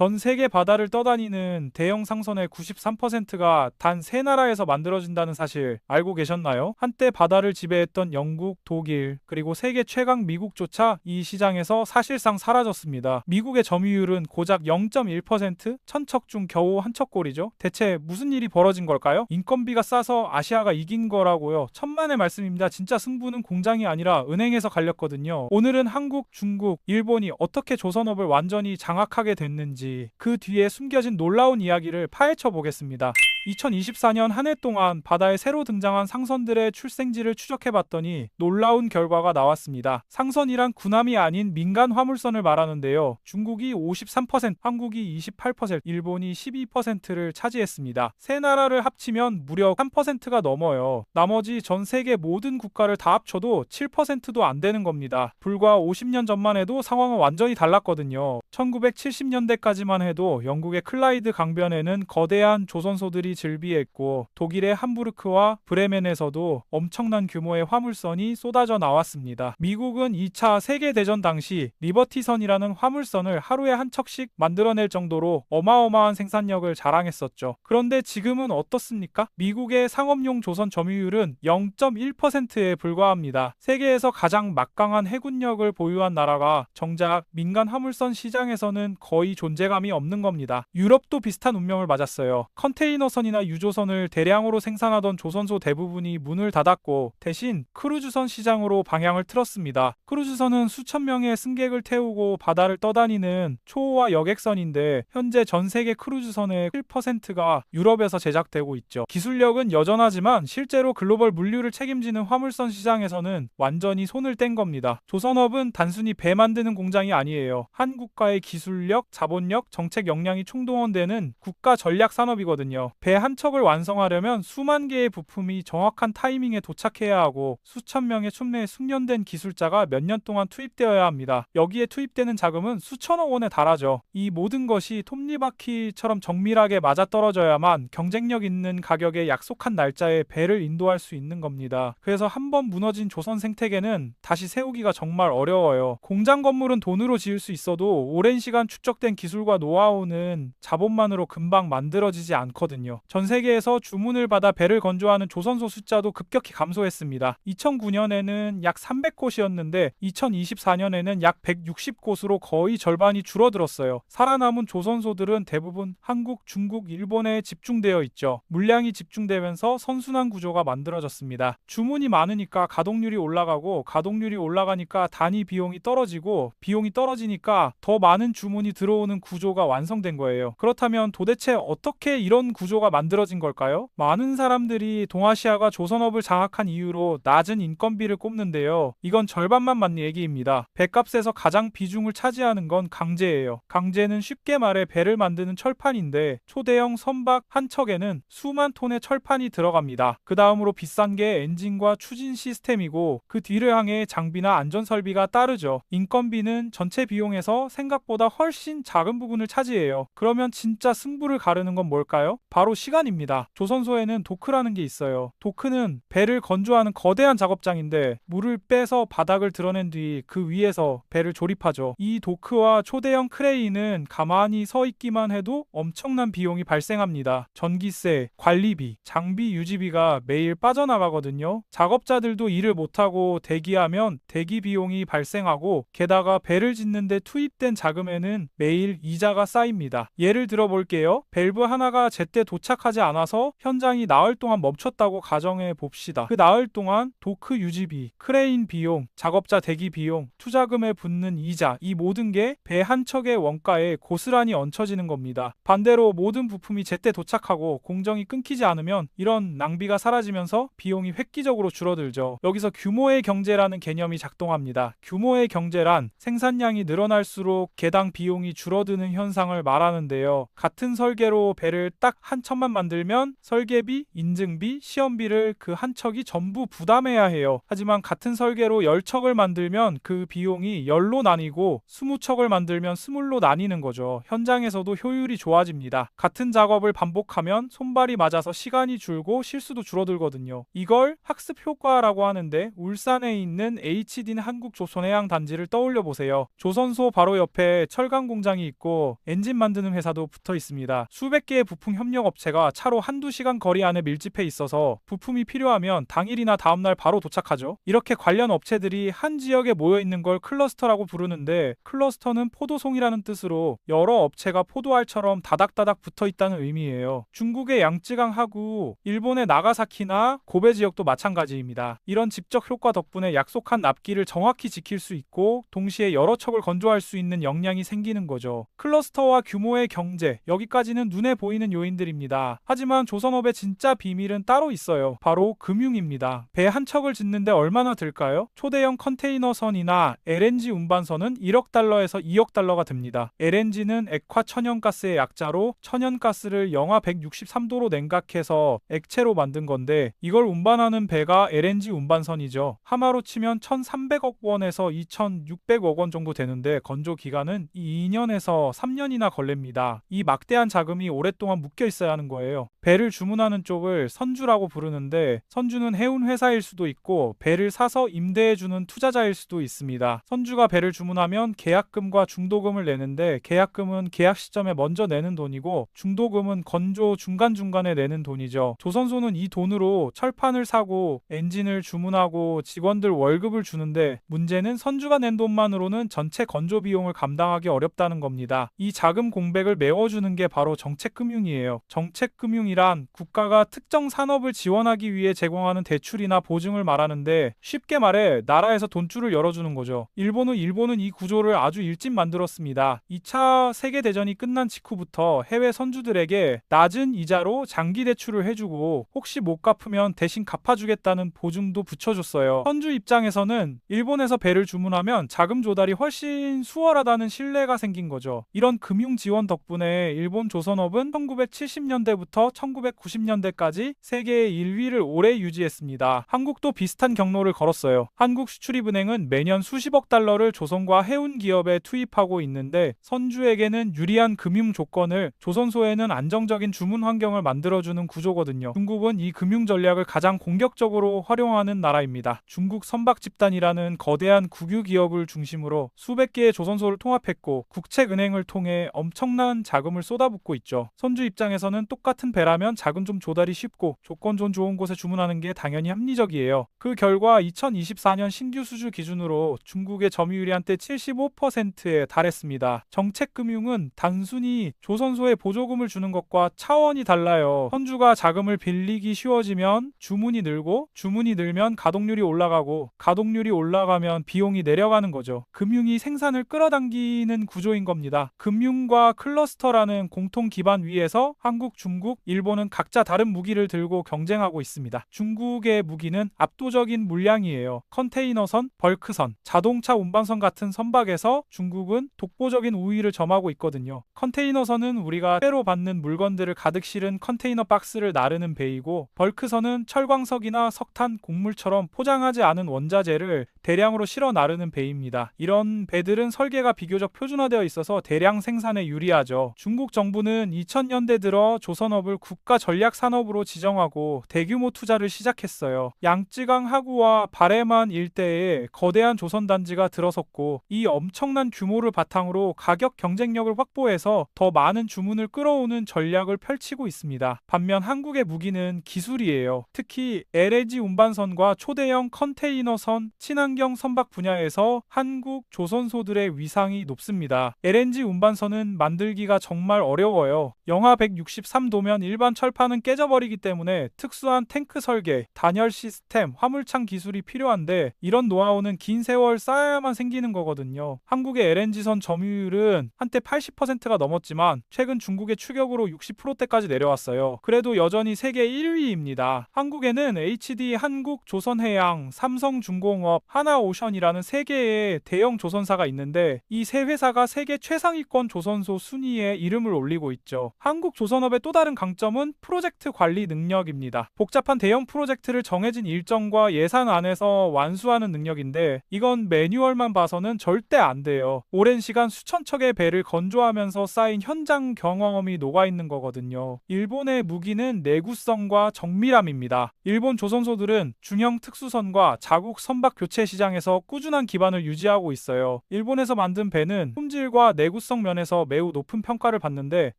전 세계 바다를 떠다니는 대형 상선의 93%가 단 세 나라에서 만들어진다는 사실 알고 계셨나요? 한때 바다를 지배했던 영국, 독일, 그리고 세계 최강 미국조차 이 시장에서 사실상 사라졌습니다. 미국의 점유율은 고작 0.1%? 천척 중 겨우 한 척꼴이죠. 대체 무슨 일이 벌어진 걸까요? 인건비가 싸서 아시아가 이긴 거라고요. 천만의 말씀입니다. 진짜 승부는 공장이 아니라 은행에서 갈렸거든요. 오늘은 한국, 중국, 일본이 어떻게 조선업을 완전히 장악하게 됐는지 그 뒤에 숨겨진 놀라운 이야기를 파헤쳐 보겠습니다. 2024년 한 해 동안 바다에 새로 등장한 상선들의 출생지를 추적해봤더니 놀라운 결과가 나왔습니다. 상선이란 군함이 아닌 민간 화물선을 말하는데요. 중국이 53%, 한국이 28%, 일본이 12%를 차지했습니다. 세 나라를 합치면 무려 3%가 넘어요. 나머지 전 세계 모든 국가를 다 합쳐도 7%도 안 되는 겁니다. 불과 50년 전만 해도 상황은 완전히 달랐거든요. 1970년대까지만 해도 영국의 클라이드 강변에는 거대한 조선소들이 즐비했고 독일의 함부르크와 브레멘에서도 엄청난 규모의 화물선이 쏟아져 나왔습니다. 미국은 2차 세계대전 당시 리버티선이라는 화물선을 하루에 한 척씩 만들어낼 정도로 어마어마한 생산력을 자랑했었죠. 그런데 지금은 어떻습니까? 미국의 상업용 조선 점유율은 0.1%에 불과합니다. 세계에서 가장 막강한 해군력을 보유한 나라가 정작 민간 화물선 시장에서는 거의 존재감이 없는 겁니다. 유럽도 비슷한 운명을 맞았어요. 컨테이너선이나 유조선을 대량으로 생산하던 조선소 대부분이 문을 닫았고 대신 크루즈선 시장으로 방향을 틀었습니다. 크루즈선은 수천 명의 승객을 태우고 바다를 떠다니는 초호화 여객선인데 현재 전 세계 크루즈선의 7%가 유럽에서 제작되고 있죠. 기술력은 여전하지만 실제로 글로벌 물류를 책임지는 화물선 시장에서는 완전히 손을 뗀 겁니다. 조선업은 단순히 배 만드는 공장이 아니에요. 한 국가의 기술력, 자본력, 정책 역량이 총동원되는 국가 전략 산업이거든요. 배 한 척을 완성하려면 수만 개의 부품이 정확한 타이밍에 도착해야 하고 수천 명의 춤내에 숙련된 기술자가 몇 년 동안 투입되어야 합니다. 여기에 투입되는 자금은 수천억 원에 달하죠. 이 모든 것이 톱니바퀴처럼 정밀하게 맞아떨어져야만 경쟁력 있는 가격에 약속한 날짜에 배를 인도할 수 있는 겁니다. 그래서 한번 무너진 조선 생태계는 다시 세우기가 정말 어려워요. 공장 건물은 돈으로 지을 수 있어도 오랜 시간 축적된 기술과 노하우는 자본만으로 금방 만들어지지 않거든요. 전 세계에서 주문을 받아 배를 건조하는 조선소 숫자도 급격히 감소했습니다. 2009년에는 약 300곳이었는데 2024년에는 약 160곳으로 거의 절반이 줄어들었어요. 살아남은 조선소들은 대부분 한국, 중국, 일본에 집중되어 있죠. 물량이 집중되면서 선순환 구조가 만들어졌습니다. 주문이 많으니까 가동률이 올라가고 가동률이 올라가니까 단위 비용이 떨어지고 비용이 떨어지니까 더 많은 주문이 들어오는 구조가 완성된 거예요. 그렇다면 도대체 어떻게 이런 구조가 만들어진 걸까요? 많은 사람들이 동아시아가 조선업을 장악한 이유로 낮은 인건비를 꼽는데요. 이건 절반만 맞는 얘기입니다. 배값에서 가장 비중을 차지하는 건 강제예요. 강제는 쉽게 말해 배를 만드는 철판인데 초대형 선박 한 척에는 수만 톤의 철판이 들어갑니다. 그 다음으로 비싼 게 엔진과 추진 시스템이고 그 뒤를 향해 장비나 안전 설비가 따르죠. 인건비는 전체 비용에서 생각보다 훨씬 작은 부분을 차지해요. 그러면 진짜 승부를 가르는 건 뭘까요? 바로 시간입니다. 조선소에는 도크라는 게 있어요. 도크는 배를 건조하는 거대한 작업장인데 물을 빼서 바닥을 드러낸 뒤 그 위에서 배를 조립하죠. 이 도크와 초대형 크레인은 가만히 서 있기만 해도 엄청난 비용이 발생합니다. 전기세, 관리비, 장비 유지비가 매일 빠져나가거든요. 작업자들도 일을 못하고 대기하면 대기 비용이 발생하고 게다가 배를 짓는데 투입된 자금에는 매일 이자가 쌓입니다. 예를 들어 볼게요. 밸브 하나가 제때 도착하지 않아서 현장이 나흘 동안 멈췄다고 가정해 봅시다. 그 나흘 동안 도크 유지비, 크레인 비용, 작업자 대기 비용, 투자금에 붙는 이자, 이 모든 게 배 한 척의 원가에 고스란히 얹혀지는 겁니다. 반대로 모든 부품이 제때 도착하고 공정이 끊기지 않으면 이런 낭비가 사라지면서 비용이 획기적으로 줄어들죠. 여기서 규모의 경제라는 개념이 작동합니다. 규모의 경제란 생산량이 늘어날수록 개당 비용이 줄어드는 현상을 말하는데요. 같은 설계로 배를 딱 한 척만 척만 만들면 설계비, 인증비, 시험비를 그 한 척이 전부 부담해야 해요. 하지만 같은 설계로 10척을 만들면 그 비용이 10로 나뉘고 20척을 만들면 20로 나뉘는 거죠. 현장에서도 효율이 좋아집니다. 같은 작업을 반복하면 손발이 맞아서 시간이 줄고 실수도 줄어들거든요. 이걸 학습 효과라고 하는데 울산에 있는 HD인 한국조선해양단지를 떠올려 보세요. 조선소 바로 옆에 철강 공장이 있고 엔진 만드는 회사도 붙어 있습니다. 수백 개의 부품 협력 업체가 차로 한두 시간 거리 안에 밀집해 있어서 부품이 필요하면 당일이나 다음날 바로 도착하죠. 이렇게 관련 업체들이 한 지역에 모여 있는 걸 클러스터라고 부르는데 클러스터는 포도송이라는 뜻으로 여러 업체가 포도알처럼 다닥다닥 붙어 있다는 의미예요. 중국의 양쯔강 하구, 일본의 나가사키나 고베 지역도 마찬가지입니다. 이런 직접 효과 덕분에 약속한 납기를 정확히 지킬 수 있고 동시에 여러 척을 건조할 수 있는 역량이 생기는 거죠. 클러스터와 규모의 경제, 여기까지는 눈에 보이는 요인들입니다. 하지만 조선업의 진짜 비밀은 따로 있어요. 바로 금융입니다. 배 한 척을 짓는데 얼마나 들까요? 초대형 컨테이너선이나 LNG 운반선은 1억 달러에서 2억 달러가 듭니다. LNG는 액화 천연가스의 약자로 천연가스를 영하 163도로 냉각해서 액체로 만든 건데 이걸 운반하는 배가 LNG 운반선이죠. 하마로 치면 1,300억 원에서 2,600억 원 정도 되는데 건조 기간은 2년에서 3년이나 걸립니다. 이 막대한 자금이 오랫동안 묶여 있어야 하는 거예요. 배를 주문하는 쪽을 선주라고 부르는데 선주는 해운 회사일 수도 있고 배를 사서 임대해주는 투자자일 수도 있습니다. 선주가 배를 주문하면 계약금과 중도금을 내는데 계약금은 계약 시점에 먼저 내는 돈이고 중도금은 건조 중간중간에 내는 돈이죠. 조선소는 이 돈으로 철판을 사고 엔진을 주문하고 직원들 월급을 주는데 문제는 선주가 낸 돈만으로는 전체 건조 비용을 감당하기 어렵다는 겁니다. 이 자금 공백을 메워주는 게 바로 정책금융이에요. 정책금융이란 국가가 특정 산업을 지원하기 위해 제공하는 대출이나 보증을 말하는데 쉽게 말해 나라에서 돈줄을 열어주는 거죠. 일본은 이 구조를 아주 일찍 만들었습니다. 2차 세계대전이 끝난 직후부터 해외 선주들에게 낮은 이자로 장기 대출을 해주고 혹시 못 갚으면 대신 갚아주겠다는 보증도 붙여줬어요. 선주 입장에서는 일본에서 배를 주문하면 자금 조달이 훨씬 수월하다는 신뢰가 생긴 거죠. 이런 금융 지원 덕분에 일본 조선업은 1970년대부터 1990년대까지 세계 1위를 오래 유지했습니다. 한국도 비슷한 경로를 걸었어요. 한국수출입은행은 매년 수십억 달러를 조선과 해운 기업에 투입하고 있는데 선주에게는 유리한 금융 조건을, 조선소에는 안정적인 주문 환경을 만들어주는 구조거든요. 중국은 이 금융 전략을 가장 공격적으로 활용하는 나라입니다. 중국 선박 집단이라는 거대한 국유 기업을 중심으로 수백 개의 조선소를 통합했고 국책은행을 통해 엄청난 자금을 쏟아붓고 있죠. 선주 입장에서는 똑같은 배라면 자금 좀 조달이 쉽고 조건 좀 좋은 곳에 주문하는 게 당연히 합리적이에요. 그 결과 2024년 신규 수주 기준으로 중국의 점유율이 한때 75%에 달했습니다. 정책금융은 단순히 조선소에 보조금을 주는 것과 차원이 달라요. 선주가 자금을 빌리기 쉬워지면 주문이 늘고 주문이 늘면 가동률이 올라가고 가동률이 올라가면 비용이 내려가는 거죠. 금융이 생산을 끌어당기는 구조인 겁니다. 금융과 클러스터라는 공통 기반 위에서 한국, 중국, 일본은 각자 다른 무기를 들고 경쟁하고 있습니다. 중국의 무기는 압도적인 물량이에요. 컨테이너선, 벌크선, 자동차 운반선 같은 선박에서 중국은 독보적인 우위를 점하고 있거든요. 컨테이너선은 우리가 때로 받는 물건들을 가득 실은 컨테이너 박스를 나르는 배이고 벌크선은 철광석이나 석탄, 곡물처럼 포장하지 않은 원자재를 대량으로 실어 나르는 배입니다. 이런 배들은 설계가 비교적 표준화되어 있어서 대량 생산에 유리하죠. 중국 정부는 2000년대 들어 조선업을 국가 전략 산업으로 지정하고 대규모 투자를 시작했어요. 양쯔강 하구와 바레만 일대에 거대한 조선단지가 들어섰고 이 엄청난 규모를 바탕으로 가격 경쟁력을 확보해서 더 많은 주문을 끌어오는 전략을 펼치고 있습니다. 반면 한국의 무기는 기술이에요. 특히 LNG 운반선과 초대형 컨테이너선, 친환경 선박 분야에서 한국 조선소들의 위상이 높습니다. LNG 운반선은 만들기가 정말 어려워요. 영하 163도면 일반 철판은 깨져버리기 때문에 특수한 탱크 설계, 단열 시스템, 화물창 기술이 필요한데 이런 노하우는 긴 세월 쌓아야만 생기는 거거든요. 한국의 LNG선 점유율은 한때 80%가 넘었지만 최근 중국의 추격으로 60%대까지 내려왔어요. 그래도 여전히 세계 1위입니다. 한국에는 HD 한국 조선해양, 삼성중공업, 하나오션이라는 세 개의 대형 조선사가 있는데 이 세 회사가 세계 최상위권 조선소 순위에 이름을 올리고 있죠. 한국 조선업의 조선업의 또 다른 강점은 프로젝트 관리 능력입니다. 복잡한 대형 프로젝트를 정해진 일정과 예산 안에서 완수하는 능력인데 이건 매뉴얼만 봐서는 절대 안 돼요. 오랜 시간 수천 척의 배를 건조하면서 쌓인 현장 경험이 녹아있는 거거든요. 일본의 무기는 내구성과 정밀함입니다. 일본 조선소들은 중형 특수선과 자국 선박 교체 시장에서 꾸준한 기반을 유지하고 있어요. 일본에서 만든 배는 품질과 내구성 면에서 매우 높은 평가를 받는데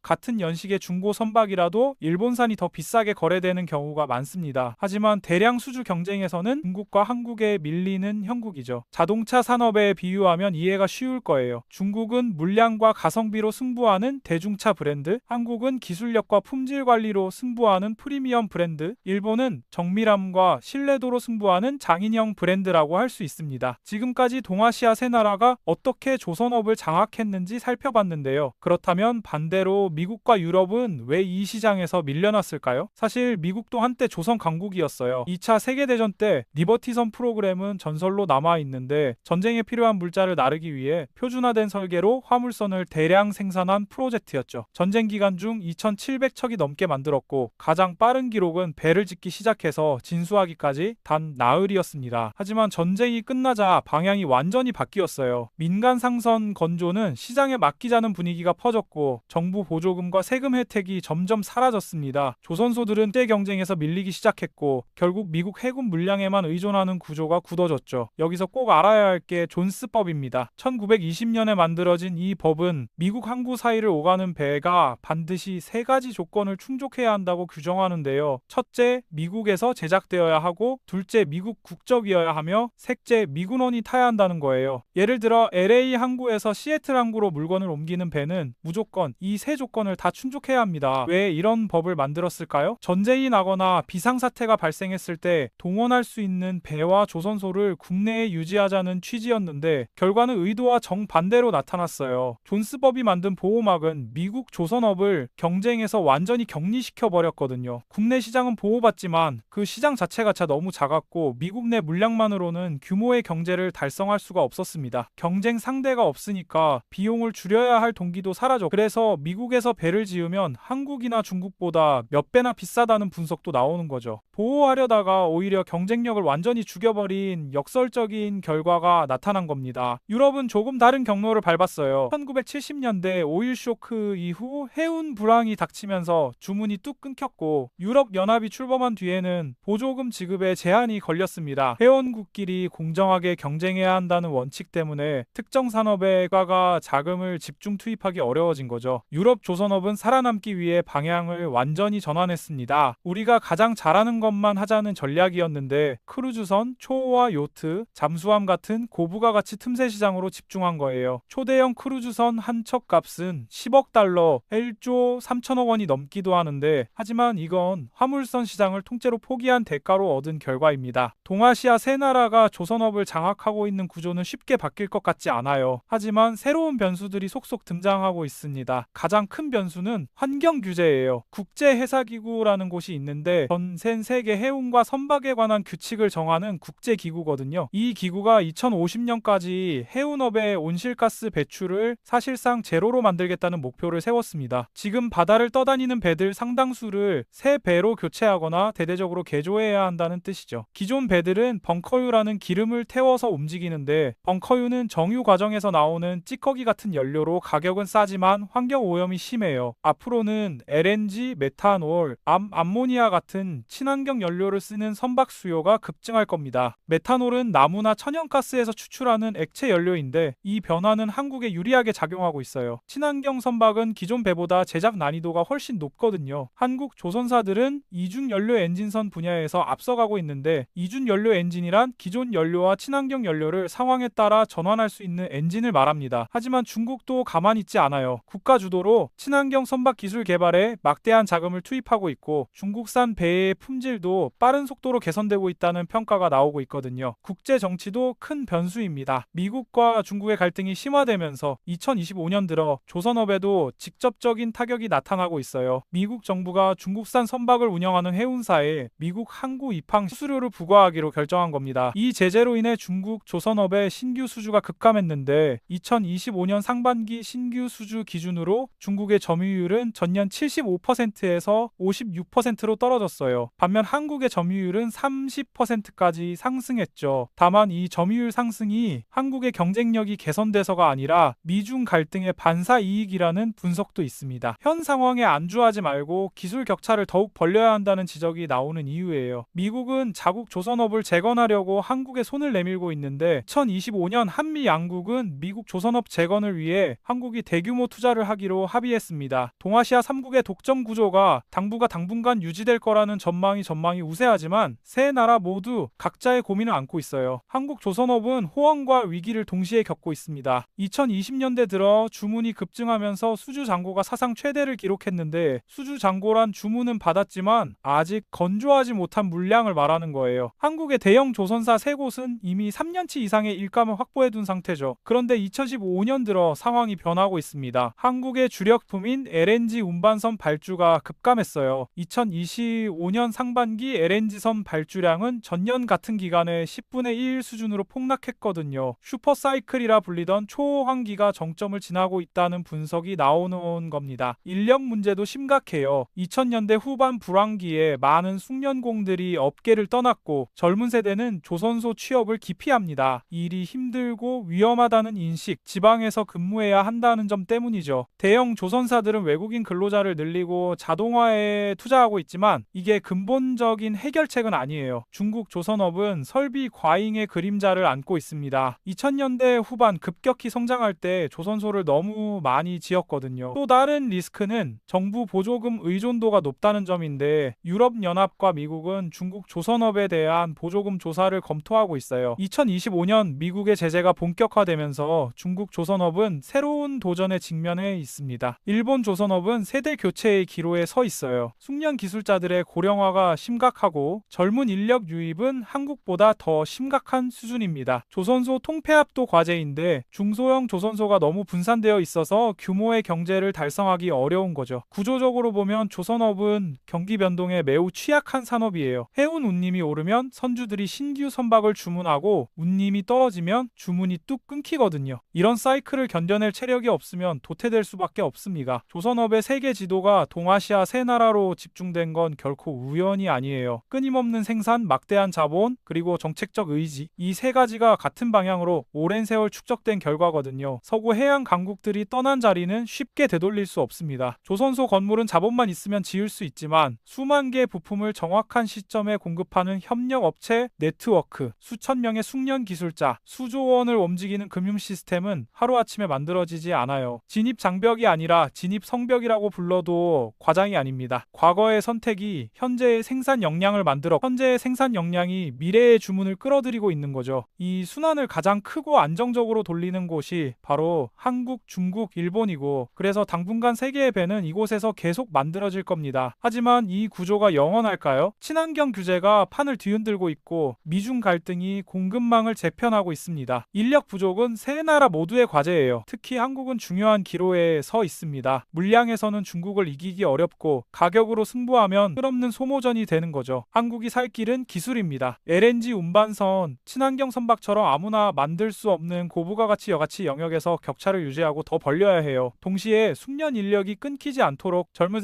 같은 연식의 중고 선박이라도 일본산이 더 비싸게 거래되는 경우가 많습니다. 하지만 대량 수주 경쟁에서는 중국과 한국에 밀리는 형국이죠. 자동차 산업에 비유하면 이해가 쉬울 거예요. 중국은 물량과 가성비로 승부하는 대중차 브랜드, 한국은 기술력과 품질 관리로 승부하는 프리미엄 브랜드, 일본은 정밀함과 신뢰도로 승부하는 장인형 브랜드라고 할 수 있습니다. 지금까지 동아시아 세 나라가 어떻게 조선업을 장악했는지 살펴봤는데요. 그렇다면 반대로 미국과 유럽은 왜 이 시장에서 밀려났을까요? 사실 미국도 한때 조선 강국이었어요. 2차 세계대전 때 리버티선 프로그램은 전설로 남아있는데 전쟁에 필요한 물자를 나르기 위해 표준화된 설계로 화물선을 대량 생산한 프로젝트였죠. 전쟁 기간 중 2,700척이 넘게 만들었고 가장 빠른 기록은 배를 짓기 시작해서 진수하기까지 단 나흘이었습니다. 하지만 전쟁이 끝나자 방향이 완전히 바뀌었어요. 민간 상선 건조는 시장에 맡기자는 분위기가 퍼졌고 정부 보조금과 세금 혜택이 점점 사라졌습니다. 조선소들은 국제 경쟁에서 밀리기 시작했고 결국 미국 해군 물량에만 의존하는 구조가 굳어졌죠. 여기서 꼭 알아야 할 게 존스법입니다. 1920년에 만들어진 이 법은 미국 항구 사이를 오가는 배가 반드시 세 가지 조건을 충족해야 한다고 규정하는데요. 첫째, 미국에서 제작되어야 하고, 둘째, 미국 국적이어야 하며, 셋째, 미군원이 타야 한다는 거예요. 예를 들어 LA 항구에서 시애틀 항구로 물건을 옮기는 배는 무조건 이 세 조건을 다 충족해야 합니다. 왜 이런 법을 만들었을까요? 전쟁이 나거나 비상사태가 발생했을 때 동원할 수 있는 배와 조선소를 국내에 유지하자는 취지였는데 결과는 의도와 정반대로 나타났어요. 존스법이 만든 보호막은 미국 조선업을 경쟁에서 완전히 격리시켜 버렸거든요. 국내 시장은 보호받지만 그 시장 자체가 너무 작았고 미국 내 물량만으로는 규모의 경제를 달성할 수가 없었습니다. 경쟁 상대가 없으니까 비용을 줄여야 할 동기도 사라졌고 그래서 미국에서 배를 지으면 한국이나 중국보다 몇 배나 비싸다는 분석도 나오는 거죠. 보호하려다가 오히려 경쟁력을 완전히 죽여버린 역설적인 결과가 나타난 겁니다. 유럽은 조금 다른 경로를 밟았어요. 1970년대 오일 쇼크 이후 해운 불황이 닥치면서 주문이 뚝 끊겼고 유럽 연합이 출범한 뒤에는 보조금 지급에 제한이 걸렸습니다. 회원국끼리 공정하게 경쟁해야 한다는 원칙 때문에 특정 산업에 국가가 자금을 집중 투입하기 어려워진 거죠. 유럽 조선업은 살아남기 위해 방향을 완전히 전환했습니다. 우리가 가장 잘하는 것만 하자는 전략이었는데 크루즈선, 초호화 요트, 잠수함 같은 고부가 가치 틈새 시장으로 집중한 거예요. 초대형 크루즈선 한 척 값은 10억 달러, 1조 3천억 원이 넘기도 하는데 하지만 이건 화물선 시장을 통째로 포기한 대가로 얻은 결과입니다. 동아시아 세 나라가 조선업을 장악하고 있는 구조는 쉽게 바뀔 것 같지 않아요. 하지만 새로운 변수들이 속속 등장하고 있습니다. 가장 큰 변수는 환경 규제예요. 국제해사기구라는 곳이 있는데 전 세계 해운과 선박에 관한 규칙을 정하는 국제기구거든요. 이 기구가 2050년까지 해운업의 온실가스 배출을 사실상 제로로 만들겠다는 목표를 세웠습니다. 지금 바다를 떠다니는 배들 상당수를 새 배로 교체하거나 대대적으로 개조해야 한다는 뜻이죠. 기존 배들은 벙커유라는 기름을 태워서 움직이는데 벙커유는 정유 과정에서 나오는 찌꺼기 같은 연료로 가격은 싸지만 환경 오염이 심해요. 앞으로는 LNG, 메탄올, 암모니아 같은 친환경 연료를 쓰는 선박 수요가 급증할 겁니다. 메탄올은 나무나 천연가스에서 추출하는 액체 연료인데 이 변화는 한국에 유리하게 작용하고 있어요. 친환경 선박은 기존 배보다 제작 난이도가 훨씬 높거든요. 한국 조선사들은 이중연료 엔진선 분야에서 앞서가고 있는데 이중연료 엔진이란 기존 연료와 친환경 연료를 상황에 따라 전환할 수 있는 엔진을 말합니다. 하지만 중국도 가만히 있지 않아요. 국가 주도로 친환경 선박 기술 개발에 막대한 자금을 투입하고 있고 중국산 배의 품질도 빠른 속도로 개선되고 있다는 평가가 나오고 있거든요. 국제 정치도 큰 변수입니다. 미국과 중국의 갈등이 심화되면서 2025년 들어 조선업에도 직접적인 타격이 나타나고 있어요. 미국 정부가 중국산 선박을 운영하는 해운사에 미국 항구 입항 수수료를 부과하기로 결정한 겁니다. 이 제재로 인해 중국 조선업의 신규 수주가 급감했는데 2025년 상반기 신규 수주 기준으로 중국의 점유율은 전년 75%에서 56%로 떨어졌어요. 반면 한국의 점유율은 30%까지 상승했죠. 다만 이 점유율 상승이 한국의 경쟁력이 개선돼서가 아니라 미중 갈등의 반사이익이라는 분석도 있습니다. 현 상황에 안주하지 말고 기술 격차를 더욱 벌려야 한다는 지적이 나오는 이유예요. 미국은 자국 조선업을 재건하려고 한국에 손을 내밀고 있는데 2025년 한미 양국은 미국 조선업 재건을 위해 한국이 대규모 투자를 하기로 합의했습니다. 동아시아 3국의 독점 구조가 당분간 유지될 거라는 전망이 우세하지만 세 나라 모두 각자의 고민을 안고 있어요. 한국 조선업은 호황과 위기를 동시에 겪고 있습니다. 2020년대 들어 주문이 급증하면서 수주 잔고가 사상 최대를 기록했는데 수주 잔고란 주문은 받았지만 아직 건조하지 못한 물량을 말하는 거예요. 한국의 대형 조선사 3곳은 이미 3년치 이상의 일감을 확보해둔 상태죠. 그런데 2015년 들어 상황이 변하고 있습니다. 한국의 주력품인 LNG 운반선 발주가 급감했어요. 2025년 상반기 LNG선 발주량은 전년 같은 기간의 10분의 1 수준으로 폭락했거든요. 슈퍼사이클이라 불리던 초호황기가 정점을 지나고 있다는 분석이 나오는 겁니다. 인력 문제도 심각해요. 2000년대 후반 불황기에 많은 숙련공들이 업계를 떠났고 젊은 세대는 조선소 취업을 기피합니다. 일이 힘들고 위험하다는 인식, 지방에서 근무해야 한다는 점 때문이죠. 대형 조선사들은 외국인 근로자를 늘리고 자동화에 투자하고 있지만 이게 근본적인 해결책은 아니에요. 중국 조선업은 설비 과잉의 그림자를 안고 있습니다. 2000년대 후반 급격히 성장할 때 조선소를 너무 많이 지었거든요. 또 다른 리스크는 정부 보조금 의존도가 높다는 점인데 유럽연합과 미국은 중국 조선업에 대한 보조금 조사를 검토하고 있어요. 2025년 미국의 제재가 본격화되면서 중국 조선업은 새로운 도전에 직면해 있습니다. 일본 조선업은 세대 교체의 기로에 서 있어요. 숙련 기술자들의 고령화가 심각하고 젊은 인력 유입은 한국보다 더 심각한 수준입니다. 조선소 통폐합도 과제인데 중소형 조선소가 너무 분산되어 있어서 규모의 경제를 달성하기 어려운 거죠. 구조적으로 보면 조선업은 경기 변동에 매우 취약한 산업이에요. 해운 운임이 오르면 선주들이 신규 선박을 주문하고 운임이 떨어지면 주문이 뚝 끊기거든요. 이런 사이클을 견뎌낼 체력이 없으면 도태될 수밖에 없습니다. 조선업의 세계 지도가 동아시아 세 나라로 집중된 건 결코 우연이 아니에요. 끊임없는 생산, 막대한 자본, 그리고 정책적 의지, 이 세 가지가 같은 방향으로 오랜 세월 축적된 결과거든요. 서구 해양 강국들이 떠난 자리는 쉽게 되돌릴 수 없습니다. 조선소 건물은 자본만 있으면 지을 수 있지만 수만 개의 부품을 정확한 시점에 공급하는 협력업체 네트워크, 수천 명의 숙련 기술자, 수조 원을 움직이는 금융 시스템은 하루아침에 만들어지지 않아요. 진입 장벽이 아니라 진입 성벽이라고 불러도 과장이 아닙니다. 과거의 선택이 현재의 생산 역량을 만들어 현재의 생산 역량이 미래의 주문을 끌어들이고 있는 거죠. 이 순환을 가장 크고 안정적으로 돌리는 곳이 바로 한국, 중국, 일본이고 그래서 당분간 세계의 배는 이곳에서 계속 만들어질 겁니다. 하지만 이 구조가 영원할까요? 친환경 규제가 판을 뒤흔들고 있고 미중 갈등이 공급망을 재편하고 있습니다. 인력 부족은 세 나라 모두의 과제예요. 특히 한국은 중요한 기로에 서 있습니다. 물량에서는 중국을 이기기 어렵고 가격으로 승부하면 끝없는 소모전이 되는 거죠. 한국이 살 길은 기술입니다. LNG 운반선, 친환경 선박처럼 아무나 만들 수 없는 고부가가치 여가치 영역에서 격차를 유지하고 더 벌려야 해요. 동시에 숙련 인력이 끊기지 않도록 젊은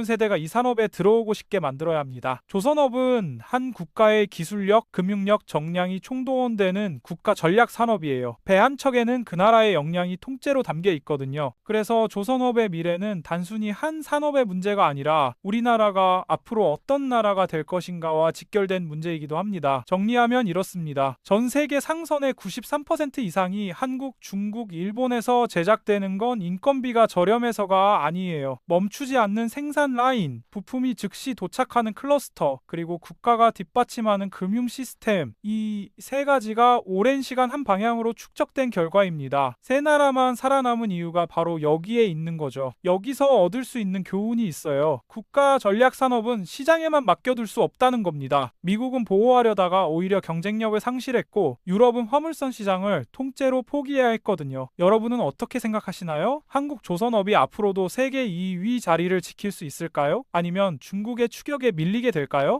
세대가 이 산업에 들어오고 싶게 만들어야 합니다. 조선업은 한 국가의 기술력, 금융력, 정량이 총동원되는 국가 전략 산업이에요. 배 한 척에는 그 나라의 역량이 통째로 담겨 있거든요. 그래서 조선업의 미래는 단순히 한 산업의 문제가 아니라 우리나라가 앞으로 어떤 나라가 될 것인가와 직결된 문제이기도 합니다. 정리하면 이렇습니다. 전 세계 상선의 93% 이상이 한국, 중국, 일본에서 제작되는 건 인건비가 저렴해서가 아니에요. 멈추지 않는 생산 라인, 부품이 즉시 도착하는 클러스터, 그리고 국가가 뒷받침하는 금융 시스템, 이 세 가지가 오랜 시간 한 방향으로 축적된 결과입니다. 세 나라만 살아남은 이유가 바로 여기에 있는 거죠. 여기서 얻을 수 있는 교훈이 있어요. 국가 전략 산업은 시장에만 맡겨둘 수 없다는 겁니다. 미국은 보호하려다가 오히려 경쟁력을 상실했고 유럽은 화물선 시장을 통째로 포기해야 했거든요. 여러분은 어떻게 생각하시나요? 한국 조선업이 앞으로도 세계 2위 자리를 지킬 수 있을까요? 아니면 중국의 추격에 밀리게 될까요?